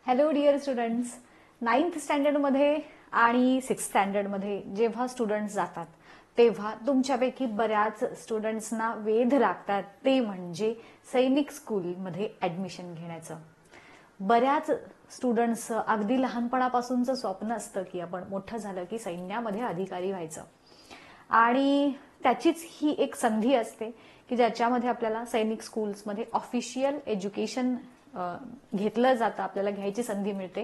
Hello dear students, 9th स्टँडर्डमध्ये आणि 6th स्टँडर्डमध्ये जेव्हा students जातात तेव्हा तुमच्यापैकी बऱ्याच स्टुडंट्सना वेध लागतात, ते म्हणजे सैनिक स्कूलमध्ये ऍडमिशन घेण्याचं. बऱ्याच स्टुडंट्स अगदी लहानपणापासूनचं स्वप्न असतं की आपण मोठं झालं की सैन्यामध्ये अधिकारी व्हायचं, आणि त्याचीच ही एक संधी असते की ज्याच्यामध्ये आपल्याला सैनिक स्कूल्समध्ये ऑफिशियल एज्युकेशन घेतलं जातं, आपल्याला घ्यायची संधी मिळते.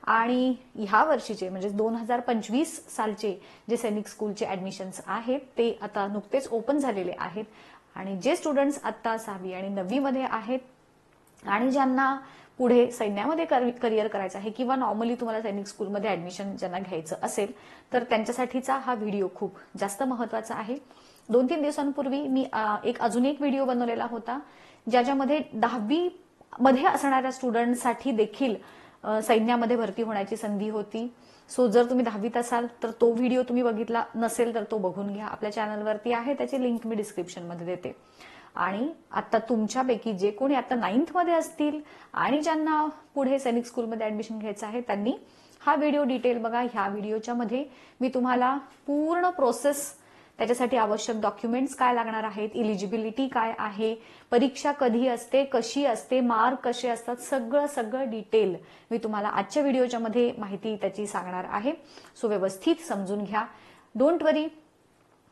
आणि ह्या वर्षीचे म्हणजे 2025 सालचे जे सैनिक स्कूलचे ऍडमिशन्स आहेत ते आता नुकतेच ओपन झालेले आहेत. आणि जे स्टुडंट्स आता 6वी आणि 9वी मध्ये आहेत आणि ज्यांना पुढे सैन्यामध्ये करिअर करायचं आहे किंवा नॉर्मली तुम्हाला सैनिक स्कूलमध्ये ऍडमिशन ज्यांना घ्यायचं असेल तर त्यांच्यासाठीचा हा व्हिडिओ खूप जास्त महत्वाचा आहे. 2-3 दिवसांपूर्वी मी अजून एक व्हिडिओ बनवलेला होता ज्याच्यामध्ये 10वी मध्ये असणाऱ्या स्टुडंटसाठी देखील सैन्यामध्ये भरती होण्याची संधी होती. सो जर तुम्ही 10वीत असाल तर तो व्हिडिओ तुम्ही बघितला नसेल तर तो बघून घ्या, आपल्या चॅनलवरती आहे, त्याची लिंक मी डिस्क्रिप्शनमध्ये देते. आणि आता तुमच्यापैकी जे कोणी आता 9th मध्ये असतील आणि ज्यांना पुढे सैनिक स्कूलमध्ये ऍडमिशन घ्यायचं आहे त्यांनी हा व्हिडिओ डिटेल बघा. ह्या व्हिडिओच्या मध्ये मी तुम्हाला पूर्ण प्रोसेस, त्याच्यासाठी आवश्यक डॉक्युमेंट्स काय लागणार आहेत, इलिजिबिलिटी काय आहे, परीक्षा कधी असते, कशी असते, मार्क कसे असतात, सगळं डिटेल मी तुम्हाला आजच्या व्हिडिओच्या मध्ये माहिती त्याची सांगणार आहे. सो व्यवस्थित समजून घ्या. डोंट वरी,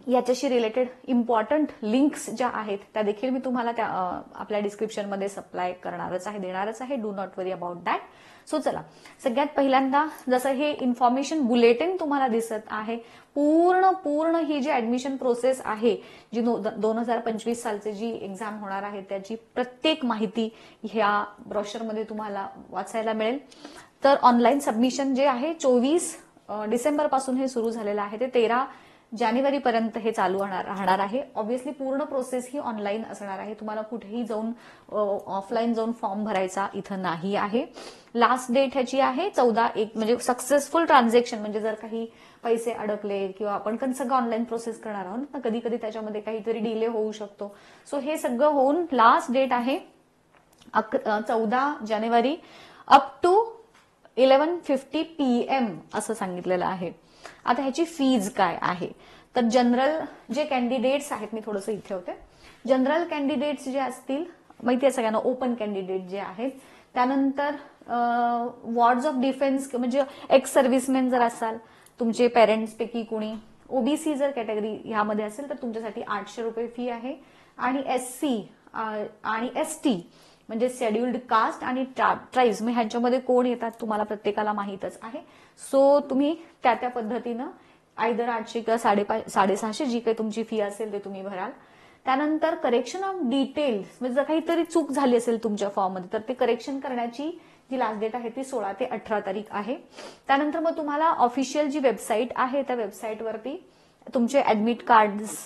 याच्याशी रिलेटेड इम्पॉर्टंट लिंक्स ज्या आहेत त्या देखील मी तुम्हाला त्या आपल्या डिस्क्रिप्शनमध्ये सप्लाय करणारच आहे, देणारच आहे. Do not worry about that. So चला, सगळ्यात पहिल्यांदा जसं हे इन्फॉर्मेशन बुलेटिन तुम्हाला दिसत आहे, पूर्ण ही जी ऍडमिशन प्रोसेस आहे, जी 2025 सालची जी एक्झाम होणार आहे त्याची प्रत्येक माहिती ह्या ब्रॉशरमध्ये तुम्हाला वाचायला मिळेल. तर ऑनलाईन सबमिशन जे आहे 24 डिसेंबर पासून हे सुरू झालेलं आहे, ते 13 जानेवारी पर्यंत हे चालू राहणार आहे. ऑब्व्हियसली पूर्ण प्रोसेस ही ऑनलाईन असणार आहे, तुम्हाला कुठेही जाऊन ऑफलाईन जाऊन फॉर्म भरायचा इथं नाही आहे. लास्ट डेट ह्याची आहे 14/1, म्हणजे सक्सेसफुल ट्रान्झॅक्शन, म्हणजे जर काही पैसे अडकले किंवा आपण सगळं ऑनलाईन प्रोसेस करणार आहोत ना, कधी कधी त्याच्यामध्ये काहीतरी डिले होऊ शकतो. सो हे सगळं होऊन लास्ट डेट आहे 14 जानेवारी अप टू 11:50 PM असं सांगितलेलं आहे. आता ह्याची फीज काय आहे, तर जनरल जे कॅन्डिडेट्स आहेत, मी थोडंसं इथे होते, जनरल कॅन्डिडेट्स जे असतील माहिती आहे सगळ्यांना, ओपन कॅन्डिडेट जे आहेत, त्यानंतर वॉर्ड्स ऑफ डिफेन्स म्हणजे एक्स सर्व्हिसमॅन जर असाल, तुमचे पेरेंट्स पैकी कोणी ओबीसी जर कॅटेगरी ह्यामध्ये असेल तर तुमच्यासाठी 800 रुपये फी आहे. आणि SC आणि ST म्हणजे शेड्युल्ड कास्ट आणि ट्राईब्स, मग ह्यांच्यामध्ये कोण येतात तुम्हाला प्रत्येकाला माहीतच आहे. सो तुम्ही त्या पद्धतीनं आयदर 800 किंवा 650 जी काही तुमची फी असेल ते तुम्ही भराल. त्यानंतर करेक्शन ऑफ डिटेल्स, म्हणजे जर काहीतरी चूक झाली असेल तुमच्या फॉर्ममध्ये तर ते करेक्शन करण्याची जी लास्ट डेट आहे ती 16 ते 18 तारीख आहे. त्यानंतर मग तुम्हाला ऑफिशियल जी वेबसाईट आहे त्या वेबसाईटवरती तुमचे ऍडमिट कार्ड्स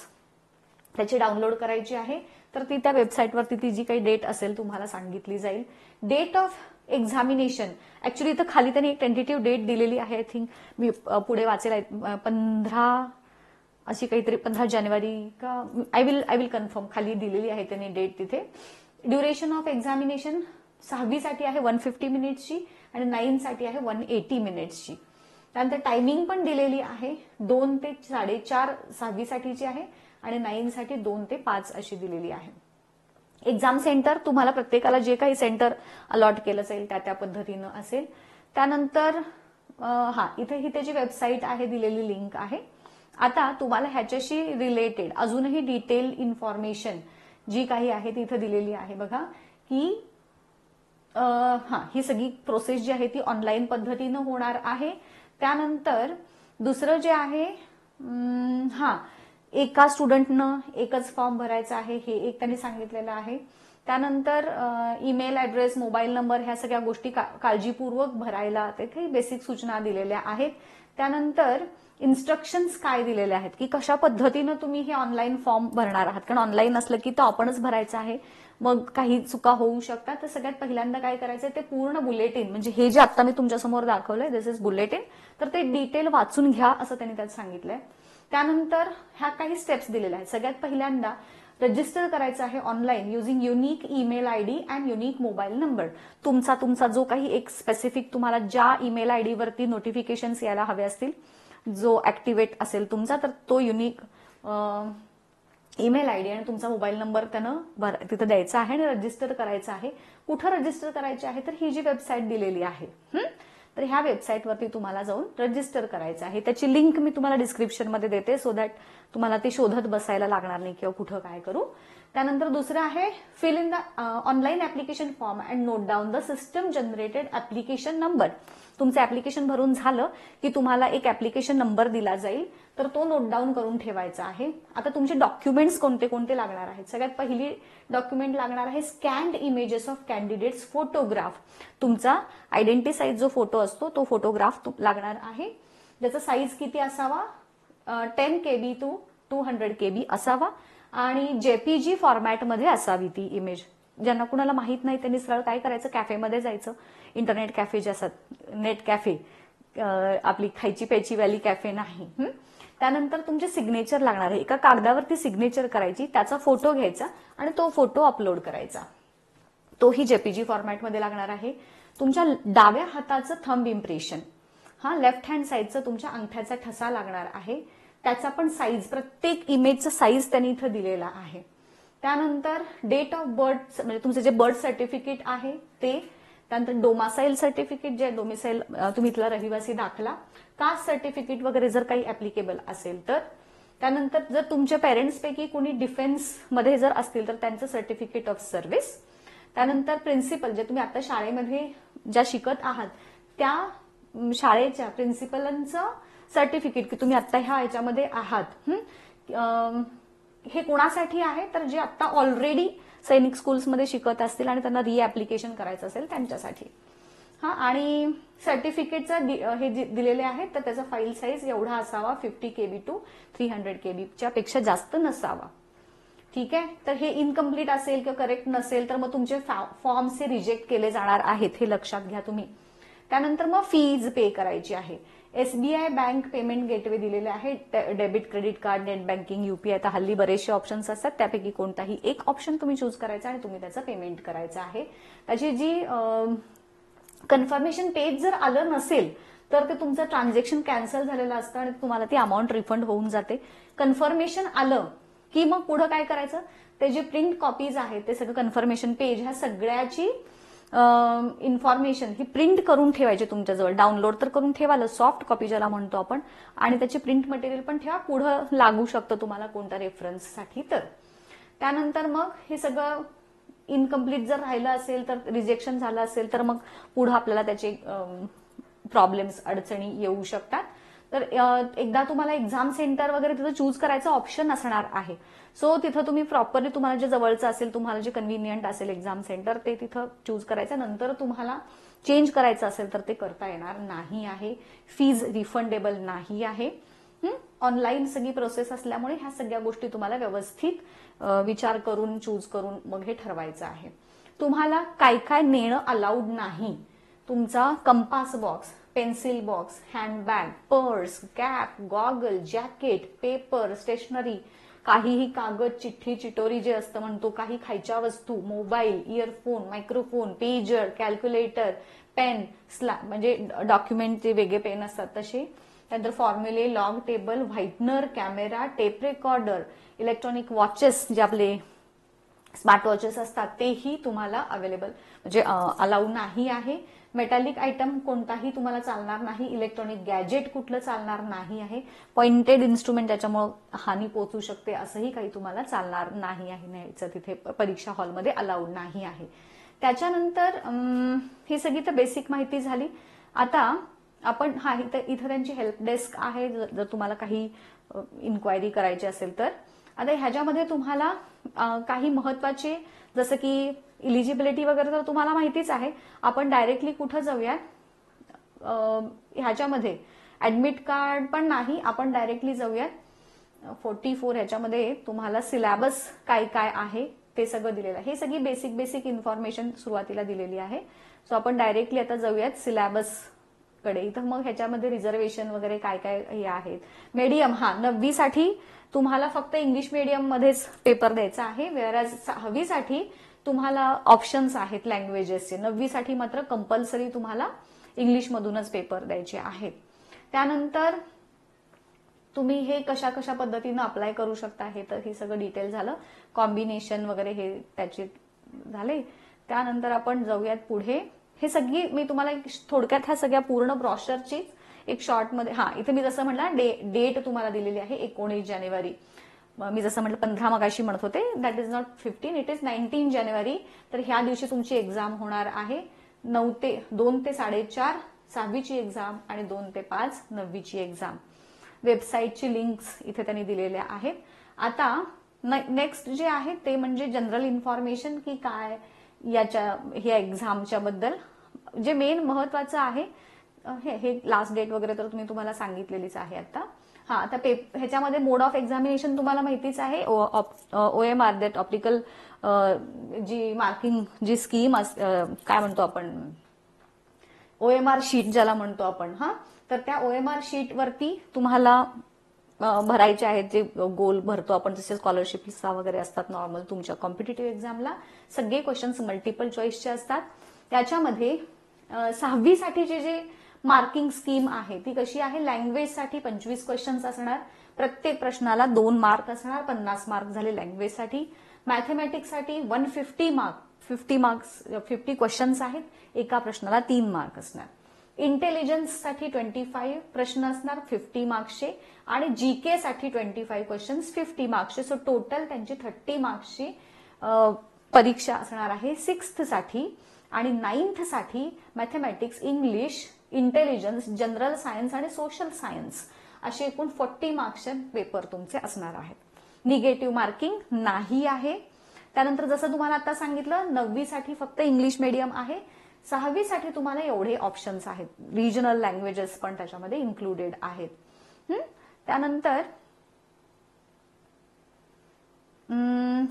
त्याची डाउनलोड करायची आहे, तर ती त्या वेबसाईटवरती ती जी काही डेट असेल तुम्हाला सांगितली जाईल. डेट ऑफ एक्झामिनेशन, ऍक्च्युली इथं खाली त्यांनी एक टेंटेटिव्ह डेट दिलेली आहे, आय थिंक मी पुढे वाचेल, 15 अशी काहीतरी 15 जानेवारी का, आय विल कन्फर्म, खाली दिलेली आहे त्यांनी डेट तिथे. ड्युरेशन ऑफ एक्झामिनेशन 6वी साठी आहे 150 मिनिट्सची आणि 9 साठी आहे 180 मिनिट्सची. त्यानंतर टायमिंग पण दिलेली आहे, 2 ते 4:30 6वी साठीची आहे आणि 9 साठी 2 ते 5 अशी दिलेली आहे. एक्झाम सेंटर तुम्हाला प्रत्येकाला जे काही सेंटर अलॉट केलं जाईल त्या पद्धतीनं असेल. त्यानंतर इथे ही त्याची वेबसाईट आहे, दिलेली लिंक आहे. आता तुम्हाला ह्याच्याशी रिलेटेड अजूनही डिटेल इन्फॉर्मेशन जी काही आहे ती इथं दिलेली आहे बघा, की ही सगळी प्रोसेस जी आहे ती ऑनलाईन पद्धतीनं होणार आहे. त्यानंतर दुसरं जे आहे, एका स्टुडंटनं एकच फॉर्म भरायचा आहे, हे एक त्यांनी सांगितलेलं आहे. त्यानंतर ईमेल ऍड्रेस, मोबाईल नंबर, ह्या सगळ्या गोष्टी काळजीपूर्वक भरायला तिथे बेसिक सूचना दिलेल्या आहेत. त्यानंतर इन्स्ट्रक्शन्स काय दिलेले आहेत की कशा पद्धतीनं तुम्ही हे ऑनलाईन फॉर्म भरणार आहात, कारण ऑनलाईन असलं की तो आपणच भरायचा आहे, मग काही चुका होऊ शकतात. तर सगळ्यात पहिल्यांदा काय करायचंय, ते पूर्ण बुलेटिन, म्हणजे हे जे आता मी तुमच्यासमोर दाखवलंय दिस इज बुलेटिन, तर ते डिटेल वाचून घ्या असं त्यांनी त्यात सांगितलंय. त्यानंतर ह्या काही स्टेप्स दिलेल्या आहेत. सगळ्यात पहिल्यांदा रजिस्टर करायचं आहे online using unique email ID and unique mobile number. तुमचा जो काही एक स्पेसिफिक तुम्हाला ज्या ईमेल आयडी वरती नोटिफिकेशन्स यायला हवे असतील, जो ऍक्टिव्हेट असेल तुमचा, तर तो युनिक ईमेल आयडी आणि तुमचा मोबाईल नंबर त्यानं तिथं द्यायचा आहे आणि रजिस्टर करायचं आहे. कुठं रजिस्टर करायचे आहे, तर ही जी वेबसाईट दिलेली आहे, तर ह्या वेबसाईटवरती तुम्हाला जाऊन रजिस्टर करायचं आहे. त्याची लिंक मी तुम्हाला डिस्क्रिप्शनमध्ये देते, सो दॅट तुम्हाला ती शोधत बसायला लागणार नाही किंवा कुठं काय करू. त्यानंतर दुसरं आहे fill in the online application form and note down the system generated application number. तुमचं ऍप्लिकेशन भरून झालं की तुम्हाला एक ऍप्लिकेशन नंबर दिला जाईल, तर तो नोट डाऊन करून ठेवायचा आहे. आता तुमचे डॉक्युमेंट्स कोणते कोणते लागणार आहेत. सगळ्यात पहिली डॉक्युमेंट लागणार आहे scanned images of candidates photograph. तुमचा आयडेंटिटी साईज जो फोटो असतो तो फोटोग्राफ लागणार आहे. ज्याचा साईज किती असावा, 10 KB टू 200 KB असावा आणि जेपीजी फॉर्मॅटमध्ये असावी ती इमेज. ज्यांना कुणाला माहित नाही त्यांनी सरळ काय करायचं, कॅफेमध्ये जायचं. इंटरनेट कॅफे जे असतात, नेट कॅफे, आपली खायची प्यायची वाली कॅफे नाही. त्यानंतर तुमचे सिग्नेचर लागणार आहे. एका कागदावरती सिग्नेचर करायची, त्याचा फोटो घ्यायचा आणि तो फोटो अपलोड करायचा. तोही जेपीजी फॉर्मॅटमध्ये लागणार आहे. तुमच्या डाव्या हाताचं थंब इम्प्रेशन, लेफ्ट हँड साईडचं तुमच्या अंगठ्याचा ठसा लागणार आहे. त्याचा पण साईज, प्रत्येक इमेजचा साईज त्यांनी इथं दिलेला आहे. त्यानंतर डेट ऑफ बर्थ, म्हणजे तुमचं जे बर्थ सर्टिफिकेट आहे ते. त्यानंतर डोमासाईल सर्टिफिकेट, जे डोमिसाईल तुम्ही इथला रहिवासी दाखला, कास्ट सर्टिफिकेट वगैरे जर काही ऍप्लिकेबल असेल तर. त्यानंतर जर तुमच्या पेरेंट्सपैकी कोणी डिफेन्स मध्ये जर असतील तर त्यांचं सर्टिफिकेट ऑफ सर्व्हिस. त्यानंतर प्रिन्सिपल, जे तुम्ही आता शाळेमध्ये ज्या शिकत आहात त्या शाळेच्या प्रिन्सिपलांचं सर्टिफिकेट की तुम्ही आता ह्या ह्याच्यामध्ये आहात. हे कोणासाठी आहे, तर जे आता ऑलरेडी सैनिक स्कूल्समध्ये शिकत असतील आणि त्यांना रिऍप्लिकेशन करायचं असेल त्यांच्यासाठी. आणि सर्टिफिकेटचं हे दिलेले आहेत, तर त्याचा फाईल साईज एवढा असावा, 50 KB टू 300 KB च्या पेक्षा जास्त नसावा. ठीक आहे. तर हे इनकम्प्लीट असेल किंवा करेक्ट नसेल तर मग तुमचे फॉर्म्स हे रिजेक्ट केले जाणार आहेत, हे लक्षात घ्या तुम्ही. त्यानंतर मग फीज पे करायची आहे. एसबीआय बँक पेमेंट गेटवे दिलेले आहे. Debit, credit card, net banking, UPI. तर हल्ली बरेचसे ऑप्शन्स असतात, त्यापैकी कोणताही एक ऑप्शन तुम्ही चूज करायचा आणि तुम्ही त्याचं पेमेंट करायचं आहे. त्याची जी कन्फर्मेशन पेज जर आलं नसेल तर ते तुमचं ट्रान्झॅक्शन कॅन्सल झालेलं असतं आणि तुम्हाला ती अमाऊंट रिफंड होऊन जाते. कन्फर्मेशन आलं की मग पुढे काय करायचं, ते जे प्रिंट कॉपीज आहेत ते सगळं कन्फर्मेशन पेज, ह्या सगळ्याची इन्फॉर्मेशन ही प्रिंट करून ठेवायची तुमच्याजवळ. डाउनलोड तर करून ठेवाल, सॉफ्ट कॉपी ज्याला म्हणतो आपण, आणि त्याची प्रिंट मटेरियल पण ठेवा, पुढं लागू शकतं तुम्हाला कोणत्या रेफरन्ससाठी. तर त्यानंतर मग हे सगळं इनकम्प्लीट जर राहिलं असेल, तर रिजेक्शन झालं असेल, तर मग पुढे आपल्याला त्याचे प्रॉब्लेम्स, अडचणी येऊ शकतात. तर एकदा तुम्हाला एक्झाम सेंटर वगैरे तिथं चूज करायचं ऑप्शन असणार आहे. सो तिथं तुम्ही प्रॉपरली तुम्हाला जे जवळचं असेल, तुम्हाला जे कन्व्हिनियंट असेल एक्झाम सेंटर, ते तिथं चूज करायचं. नंतर तुम्हाला चेंज करायचं असेल तर ते करता येणार नाही आहे. फीज रिफंडेबल नाही आहे. ऑनलाईन सगळी प्रोसेस असल्यामुळे ह्या सगळ्या गोष्टी तुम्हाला व्यवस्थित विचार करून चूज करून मग हे ठरवायचं आहे. तुम्हाला काय काय नेणं अलाउड नाही. तुमचा compass box, pencil box, handbag, purse, cap, goggle, jacket, paper, stationery, काहीही कागद, चिठ्ठी, चिटोरी जे असतं म्हणतो, काही खायच्या वस्तू, mobile, earphone, microphone, pager, calculator, pen, म्हणजे डॉक्युमेंटचे वेगळे पेन असतात तसे. त्यानंतर फॉर्म्युले, log table, whitener, camera, tape recorder, electronic watches जे आपले स्मार्ट वॉचेस असतात तेही तुम्हाला अवेलेबल म्हणजे अलाउड नाही आहे. मेटॅलिक आयटम कोणताही तुम्हाला चालणार नाही. इलेक्ट्रॉनिक गॅजेट कुठलं चालणार नाही आहे. पॉइंटेड इन्स्ट्रुमेंट त्याच्यामुळे हानी पोहोचू शकते असंही काही तुम्हाला चालणार नाही आहे. न्यायचं तिथे परीक्षा हॉलमध्ये अलाउड नाही आहे. त्याच्यानंतर ही सगळी तर बेसिक माहिती झाली. आता आपण इथं त्यांची हेल्प डेस्क आहे जर तुम्हाला काही इन्क्वायरी करायची असेल तर. आता ह्याच्यामध्ये तुम्हाला काही महत्वाचे जसं की इलिजिबिलिटी वगैरे तर तुम्हाला माहितीच आहे. आपण डायरेक्टली कुठं जाऊया ह्याच्यामध्ये ऍडमिट कार्ड पण नाही, आपण डायरेक्टली जाऊयात 44 ह्याच्यामध्ये तुम्हाला सिलेबस काय काय आहे ते सगळं दिलेलं आहे. हे सगळी बेसिक इन्फॉर्मेशन सुरुवातीला दिलेली आहे. सो आपण डायरेक्टली आता जाऊयात सिलेबस कडे. इथं मग ह्याच्यामध्ये रिझर्वेशन वगैरे काय काय हे आहेत. मीडियम, 9वी साठी तुम्हाला फक्त इंग्लिश मीडियम मध्येच पेपर द्यायचा आहे, वेअरॅज 6वी साठी तुम्हाला ऑप्शन्स आहेत लँग्वेजेसचे. 9वी साठी मात्र कंपल्सरी तुम्हाला इंग्लिशमधूनच पेपर द्यायचे आहेत. त्यानंतर तुम्ही हे कशा कशा पद्धतीनं अप्लाय करू शकता हे तर हे सगळं डिटेल झालं. कॉम्बिनेशन वगैरे हे त्याचे झाले. त्यानंतर आपण जाऊयात पुढे. हे सगळी मी तुम्हाला थोडक्यात ह्या सगळ्या पूर्ण ब्रॉशरची एक शॉर्टमध्ये, इथे मी जसं म्हटलं डेट तुम्हाला दिलेली आहे 19 जानेवारी. मी जसं म्हटलं 15 मगाशी म्हणत होते, that is not 15, it is 19 जानेवारी. तर ह्या दिवशी तुमची एक्झाम होणार आहे. 2 ते 4:30 6वीची एक्झाम आणि 2 ते 5 9वीची एक्झाम. वेबसाईटची लिंक्स इथे त्यांनी दिलेल्या आहेत. आता नेक्स्ट जे आहे ते म्हणजे जनरल इन्फॉर्मेशन की काय ह्या एक्झामच्या बद्दल. जे मेन महत्वाचं आहे हे लास्ट डेट वगैरे तर तुम्हाला सांगितलेलीच आहे आता. आता ह्याच्यामध्ये मोड ऑफ एक्झामिनेशन तुम्हाला माहितीच आहे. OMR दॅट ऑप्टिकल जी मार्किंग जी स्कीम काय म्हणतो आपण, OMR शीट ज्याला म्हणतो आपण. तर त्या OMR शीट वरती तुम्हाला भरायचे आहेत, जे गोल भरतो आपण, जसे स्कॉलरशिपचा वगैरे असतात नॉर्मल तुमच्या कॉम्पिटिटिव्ह एक्झामला. सगळे क्वेश्चन्स मल्टिपल चॉईसचे असतात. त्याच्यामध्ये 6वी साठीचे जे मार्किंग स्कीम आहे ती कशी आहे. लँग्वेजसाठी 25 क्वेश्चन्स असणार, प्रत्येक प्रश्नाला 2 मार्क असणार, 50 मार्क झाले लँग्वेजसाठी. मॅथमॅटिक्ससाठी 50 क्वेश्चन्स आहेत, एका प्रश्नाला 3 मार्क असणार. इंटेलिजन्ससाठी 25 प्रश्न असणार 50 मार्क्सचे, आणि जीके साठी 25 क्वेश्चन्स 50 मार्क्सचे. सो टोटल त्यांची 30 मार्क्सची परीक्षा असणार आहे 6th साठी. आणि 9th साठी mathematics, English, intelligence, general science आणि सोशल सायन्स असे एकूण 40 मार्क्सचे पेपर तुमचे असणार आहेत. निगेटिव्ह मार्किंग नाही आहे. त्यानंतर जसं तुम्हाला आता सांगितलं 9वी साठी फक्त इंग्लिश मीडियम आहे. 6वी साठी तुम्हाला एवढे ऑप्शन्स आहेत. रिजनल लँग्वेजेस पण त्याच्यामध्ये इन्क्लुडेड आहेत. त्यानंतर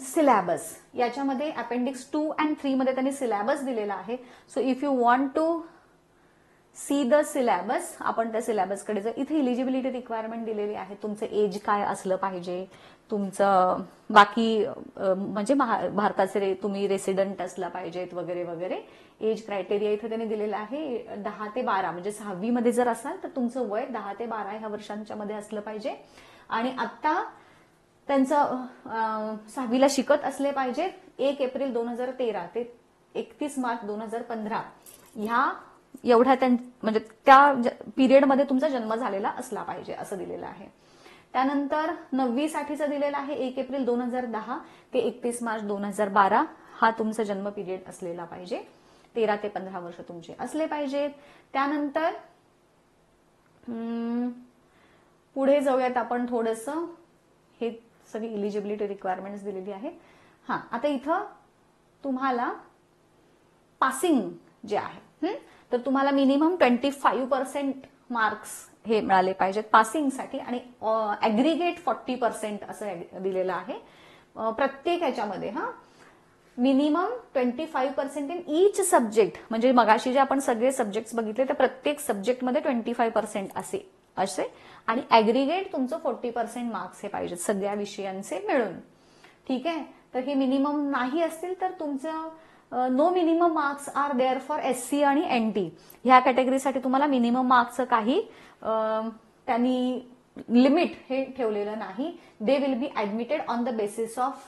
सिलॅबस, याच्यामध्ये अपेंडिक्स 2 and 3 मध्ये त्यांनी सिलॅबस दिलेला आहे. So if you want to see the syllabus, आपण त्या सिलॅबसकडे जर, इथे इलिजिबिलिटी रिक्वायरमेंट दिलेली आहे. तुमचं एज काय असलं पाहिजे, तुमचं बाकी म्हणजे भारताचे तुम्ही रेसिडेंट असला पाहिजेत वगैरे वगैरे. एज क्रायटेरिया इथे त्यांनी दिलेला आहे 10 ते 12, म्हणजे 6वी मध्ये जर असाल तर तुमचं वय 10 ते 12 ह्या वर्षांच्या मध्ये असलं पाहिजे. आणि आता त्यांचं 6वीला शिकत असले पाहिजेत. 1 एप्रिल 2013 ते 31 मार्च 2015 एवढ्या म्हणजे त्या पिरियडमध्ये तुमचा जन्म झालेला असला पाहिजे असं दिलेलं आहे. त्यानंतर 9वी साठीचं दिलेलं आहे 1 एप्रिल 2010 ते 31 मार्च 2012 हा तुमचा जन्म पिरियड असलेला पाहिजे. 13 ते 15 वर्ष तुमचे असले पाहिजेत. त्यानंतर पुढे जाऊयात आपण थोडंसं. हे सगळी इलिजिबिलिटी रिक्वायरमेंट्स दिलेली आहेत. आता इथं तुम्हाला पासिंग जे आहे तर तुम्हाला मिनिमम 25% मार्क्स हे मिळाले पाहिजेत पासिंगसाठी, आणि ऍग्रिगेट 40% असं दिलेलं आहे प्रत्येक ह्याच्यामध्ये. मिनिमम 25% इन ईच सब्जेक्ट, म्हणजे मगाशी जे आपण सगळे सब्जेक्ट बघितले त्या प्रत्येक सब्जेक्टमध्ये 25% असे, आणि ऍग्रिगेट तुमचं 40% मार्क्स हे पाहिजेत सगळ्या विषयांचे मिळून. ठीक आहे. तर हे मिनिमम नाही असतील तर तुमचं no minimum marks are there for SC आणि NT ह्या कॅटेगरीसाठी तुम्हाला मिनिमम मार्क्सचं काही त्यांनी लिमिट हे ठेवलेलं नाही. They will be admitted on the basis of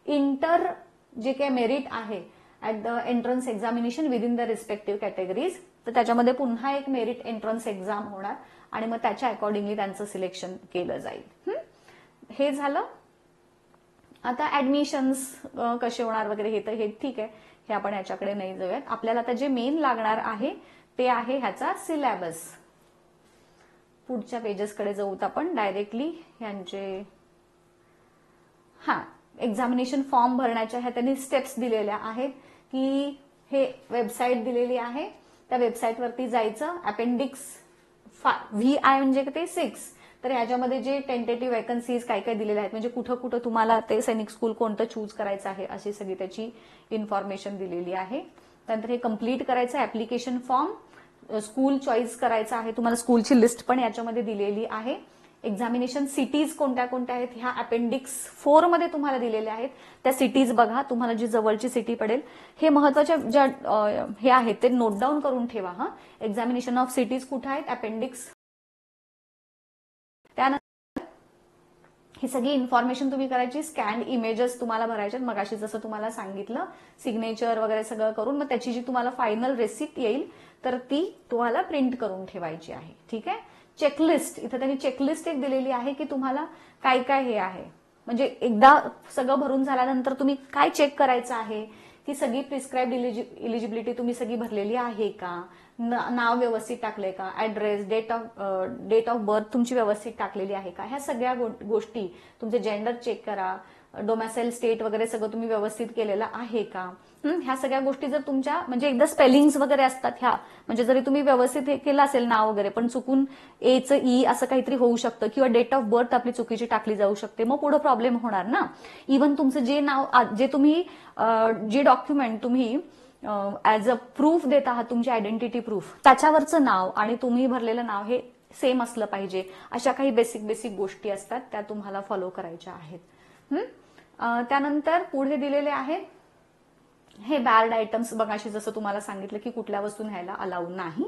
inter जे काही मेरिट आहे at the entrance examination with in the respective categories. तर त्याच्यामध्ये पुन्हा एक मेरिट एंट्रन्स एक्झाम होणार आणि मग त्याच्या अकॉर्डिंगली त्यांचं सिलेक्शन केलं जाईल. हे झालं. आता ऍडमिशन्स कसे होणार वगैरे हे तर हे ठीक आहे, हे आपण याच्याकडे नाही जाऊयात. आपल्याला आता जे मेन लागणार आहे ते आहे ह्याचा सिलॅबस. पुढच्या पेजेसकडे जाऊत आपण डायरेक्टली. ह्यांचे एक्झामिनेशन फॉर्म भरण्याच्या ह्या त्यांनी स्टेप्स दिलेल्या आहेत की हे वेबसाईट दिलेली आहे, त्या वेबसाईटवरती जायचं. अपेंडिक्स VI म्हणजे ते 6. तर ह्याच्यामध्ये जे टेंटेटिव्ह वॅकन्सीज काय काय दिलेल्या आहेत, म्हणजे कुठं कुठं तुम्हाला ते सैनिक स्कूल कोणतं चूज करायचं आहे अशी सगळी त्याची इन्फॉर्मेशन दिलेली आहे. त्यानंतर हे कम्प्लीट करायचं ऍप्लिकेशन फॉर्म. स्कूल चॉईस करायचं आहे, तुम्हाला स्कूलची लिस्ट पण याच्यामध्ये दिलेली आहे. एक्झामिनेशन सिटीज कोणत्या कोणत्या आहेत ह्या अपेंडिक्स 4 मध्ये तुम्हाला दिलेल्या आहेत. त्या सिटीज बघा, तुम्हाला जी जवळची सिटी पडेल. हे महत्वाच्या ज्या हे आहेत ते नोट डाऊन करून ठेवा. हा, एक्झामिनेशन ऑफ सिटीज कुठे आहेत, अपेंडिक्स. त्यानंतर ही सगळी इन्फॉर्मेशन तुम्ही करायची. स्कॅन इमेजेस तुम्हाला भरायच्यात, मगाशी जसं तुम्हाला सांगितलं, सिग्नेचर वगैरे सगळं करून मग त्याची जी तुम्हाला फायनल रेसिप्ट येईल तर ती तुम्हाला प्रिंट करून ठेवायची आहे. ठीक आहे. चेकलिस्ट, इथं त्यांनी चेकलिस्ट एक दिलेली आहे की तुम्हाला काय काय हे आहे, म्हणजे एकदा सगळं भरून झाल्यानंतर तुम्ही काय चेक करायचं आहे की सगळी प्रिस्क्राईब इलिजिबिलिटी तुम्ही सगळी भरलेली आहे का, नाव व्यवस्थित टाकलंय का, ऍड्रेस, डेट ऑफ बर्थ तुमची व्यवस्थित टाकलेली आहे का, ह्या सगळ्या गोष्टी, तुमचे जेंडर चेक करा, डोमॅसाईल स्टेट वगैरे सगळं तुम्ही व्यवस्थित केलेलं आहे का. ह्या सगळ्या गोष्टी जर तुमच्या म्हणजे एकदा स्पेलिंग्स वगैरे असतात ह्या, म्हणजे जरी तुम्ही व्यवस्थित हे केलं असेल नाव वगैरे पण चुकून एचं ई असं काहीतरी होऊ शकतं किंवा डेट ऑफ बर्थ आपली चुकीची टाकली जाऊ शकते, मग पुढे प्रॉब्लेम होणार ना. इव्हन तुमचं जे नाव, जे तुम्ही जे डॉक्युमेंट तुम्ही ऍज अ प्रूफ देत आहात, तुमची आयडेंटिटी प्रूफ, त्याच्यावरचं नाव आणि तुम्ही भरलेलं नाव हे सेम असलं पाहिजे. अशा काही बेसिक गोष्टी असतात त्या तुम्हाला फॉलो करायच्या आहेत. त्यानंतर पुढे दिलेले आहेत हे बॅर्ड आयटम्स. बघाशी जसं तुम्हाला सांगितलं की कुठल्या वस्तू न्यायला अलाउड नाही.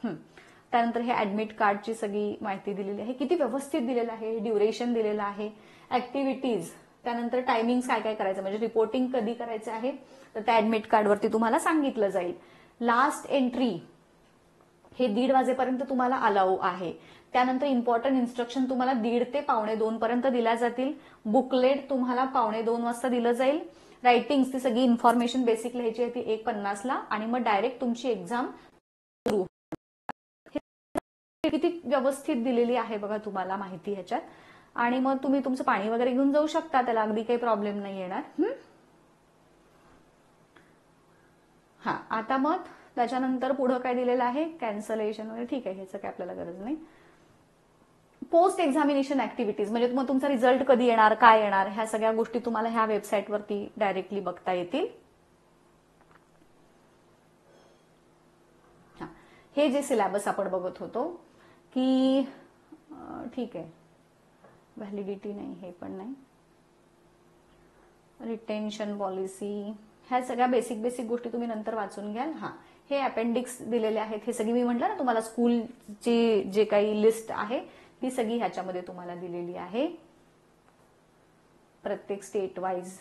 त्यानंतर हे ऍडमिट कार्डची सगळी माहिती दिलेली आहे, किती व्यवस्थित दिलेलं आहे, ड्युरेशन दिलेलं आहे, ऍक्टिव्हिटीज, त्यानंतर टायमिंग काय काय करायचं, म्हणजे रिपोर्टिंग कधी करायचं आहे तर त्या ऍडमिट कार्डवरती तुम्हाला सांगितलं जाईल. लास्ट एंट्री हे 1:30 वाजेपर्यंत तुम्हाला अलाउ आहे. त्यानंतर इम्पॉर्टंट इन्स्ट्रक्शन तुम्हाला 1:30 ते 1:45 पर्यंत दिल्या जातील. बुकलेट तुम्हाला 1:45 वाजता दिलं जाईल. रायटिंग्स, ती सगळी इन्फॉर्मेशन बेसिक लिहायची आहे ती 1:50 ला आणि मग डायरेक्ट तुमची एक्झाम सुरू. किती व्यवस्थित दिलेली आहे बघा तुम्हाला माहिती ह्याच्यात. आणि मग तुम्ही तुमचं पाणी वगैरे घेऊन जाऊ शकता, त्याला अगदी काही प्रॉब्लेम नाही येणार. हा, आता मग त्याच्यानंतर पुढं काय दिलेलं आहे, कॅन्सलेशन वगैरे, ठीक आहे, ह्याचं काय आपल्याला गरज नाही. पोस्ट एक्झामिनेशन ऍक्टिव्हिटीज, म्हणजे मग तुमचा रिझल्ट कधी येणार, काय येणार, ह्या सगळ्या गोष्टी तुम्हाला ह्या वेबसाईटवरती डायरेक्टली बघता येतील. हे जे सिलेबस आपण बघत होतो की ठीक आहे, व्हॅलिडिटी नाही, हे पण नाही, रिटेन्शन पॉलिसी, ह्या सगळ्या बेसिक गोष्टी तुम्ही नंतर वाचून घ्याल. हा, हे अपेंडिक्स दिलेले आहेत, हे सगळी मी म्हटलं ना तुम्हाला स्कूलची जे काही लिस्ट आहे ती सगळी ह्याच्यामध्ये तुम्हाला दिलेली आहे, प्रत्येक स्टेट वाईज